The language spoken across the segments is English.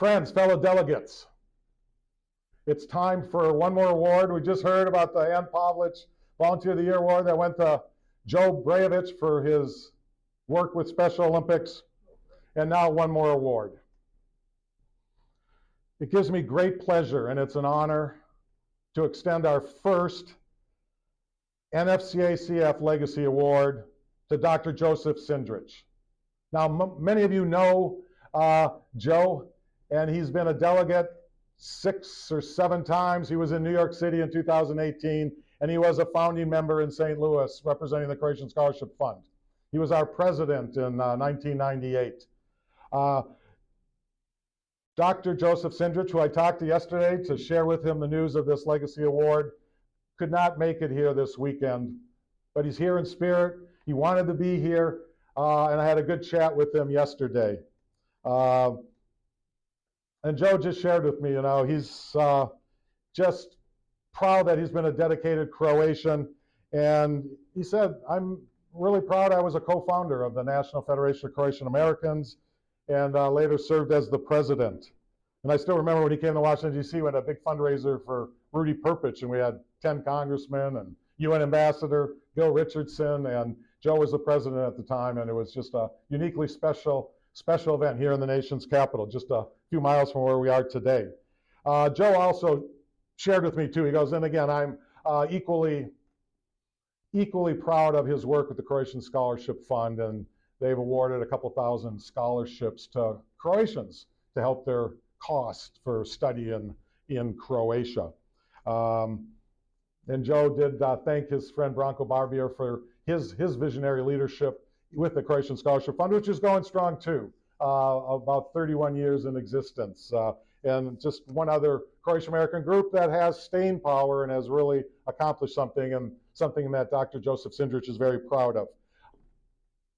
Friends, fellow delegates, it's time for one more award. We just heard about the Ann Pavlich Volunteer of the Year Award that went to Joe Brejevich for his work with Special Olympics, and now one more award. It gives me great pleasure, and it's an honor to extend our first NFCACF Legacy Award to Dr. Joseph Cindrich. Now, many of you know Joe, and he's been a delegate 6 or 7 times. He was in New York City in 2018, and he was a founding member in St. Louis representing the Croatian Scholarship Fund. He was our president in 1998. Dr. Joseph Cindrich, who I talked to yesterday to share with him the news of this Legacy Award, could not make it here this weekend, but he's here in spirit. He wanted to be here, and I had a good chat with him yesterday. And Joe just shared with me, you know, he's just proud that he's been a dedicated Croatian. And he said, I'm really proud I was a co-founder of the National Federation of Croatian Americans, and later served as the president. And I still remember when he came to Washington, D.C., we had a big fundraiser for Rudy Perpich, and we had 10 congressmen and UN Ambassador Bill Richardson, and Joe was the president at the time, and it was just a uniquely special event here in the nation's capital, just a few miles from where we are today. Joe also shared with me too, he goes, and again, I'm equally proud of his work with the Croatian Scholarship Fund, and they've awarded a couple thousand scholarships to Croatians to help their cost for study in Croatia. And Joe did thank his friend Branko Barbier for his visionary leadership with the Croatian Scholarship Fund, which is going strong too, about 31 years in existence. And just one other Croatian American group that has staying power and has really accomplished something, and something that Dr. Joseph Cindrich is very proud of.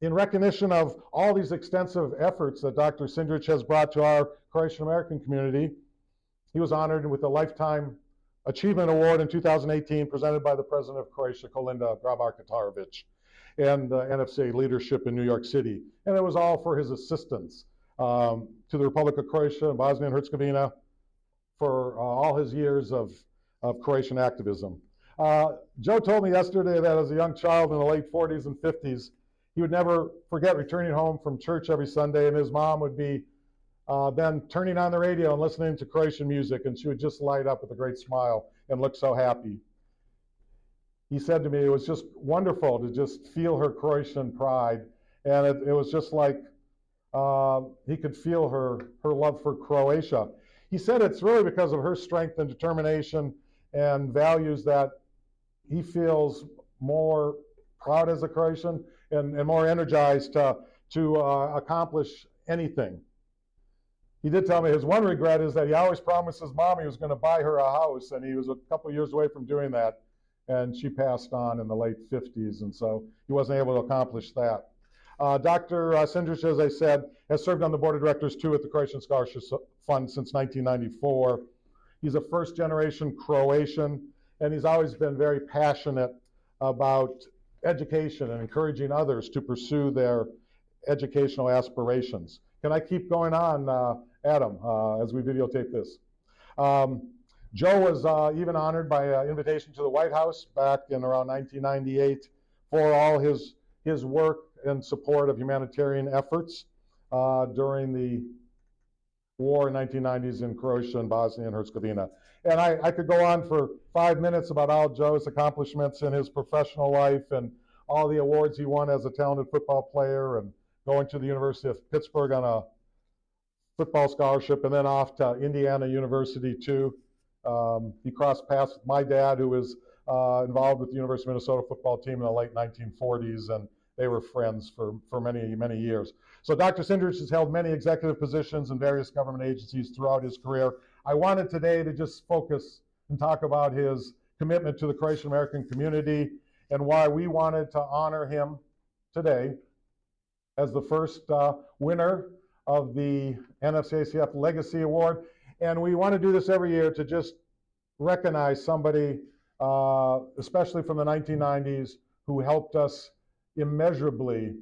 In recognition of all these extensive efforts that Dr. Cindrich has brought to our Croatian American community, he was honored with a Lifetime Achievement Award in 2018 presented by the President of Croatia, Kolinda Grabar-Kitarovic, and NFCA leadership in New York City. And it was all for his assistance to the Republic of Croatia and Bosnia and Herzegovina for all his years of Croatian activism. Joe told me yesterday that as a young child in the late 40s and 50s, he would never forget returning home from church every Sunday, and his mom would be then turning on the radio and listening to Croatian music, and she would just light up with a great smile and look so happy. He said to me it was just wonderful to just feel her Croatian pride, and it was just like he could feel her love for Croatia. He said it's really because of her strength and determination and values that he feels more proud as a Croatian and more energized to accomplish anything. He did tell me his one regret is that he always promised his mom he was going to buy her a house, and he was a couple years away from doing that, and she passed on in the late 50s, and so he wasn't able to accomplish that. Dr. Cindrich, as I said, has served on the board of directors too at the Croatian Scholarship Fund since 1994. He's a first-generation Croatian, and he's always been very passionate about education and encouraging others to pursue their educational aspirations. Can I keep going on, Adam, as we videotape this? Joe was even honored by an invitation to the White House back in around 1998 for all his work in support of humanitarian efforts during the war in 1990s in Croatia and Bosnia and Herzegovina. And I could go on for 5 minutes about all Joe's accomplishments in his professional life and all the awards he won as a talented football player, and going to the University of Pittsburgh on a football scholarship, and then off to Indiana University too. He crossed paths with my dad, who was involved with the University of Minnesota football team in the late 1940s, and they were friends for many, many years. So Dr. Cindrich has held many executive positions in various government agencies throughout his career. I wanted today to just focus and talk about his commitment to the Croatian American community and why we wanted to honor him today as the first winner of the NFCACF Legacy Award. And we want to do this every year to just recognize somebody, especially from the 1990s, who helped us immeasurably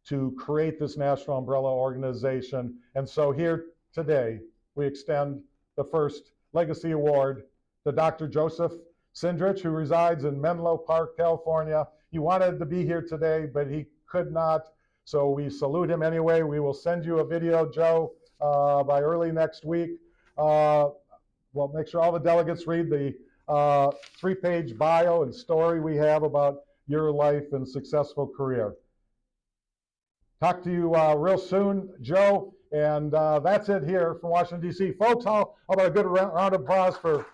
to create this national umbrella organization. And so here today we extend the first Legacy Award to Dr. Joseph Cindrich, who resides in Menlo Park, California. He wanted to be here today, but he could not, so we salute him anyway. We will send you a video, Joe, by early next week. We'll make sure all the delegates read the 3-page bio and story we have about your life and successful career. Talk to you real soon, Joe. And that's it here from Washington, D.C. Folks, how about a good round of applause for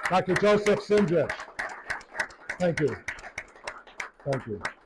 Dr. Joseph Cindrich. Thank you. Thank you.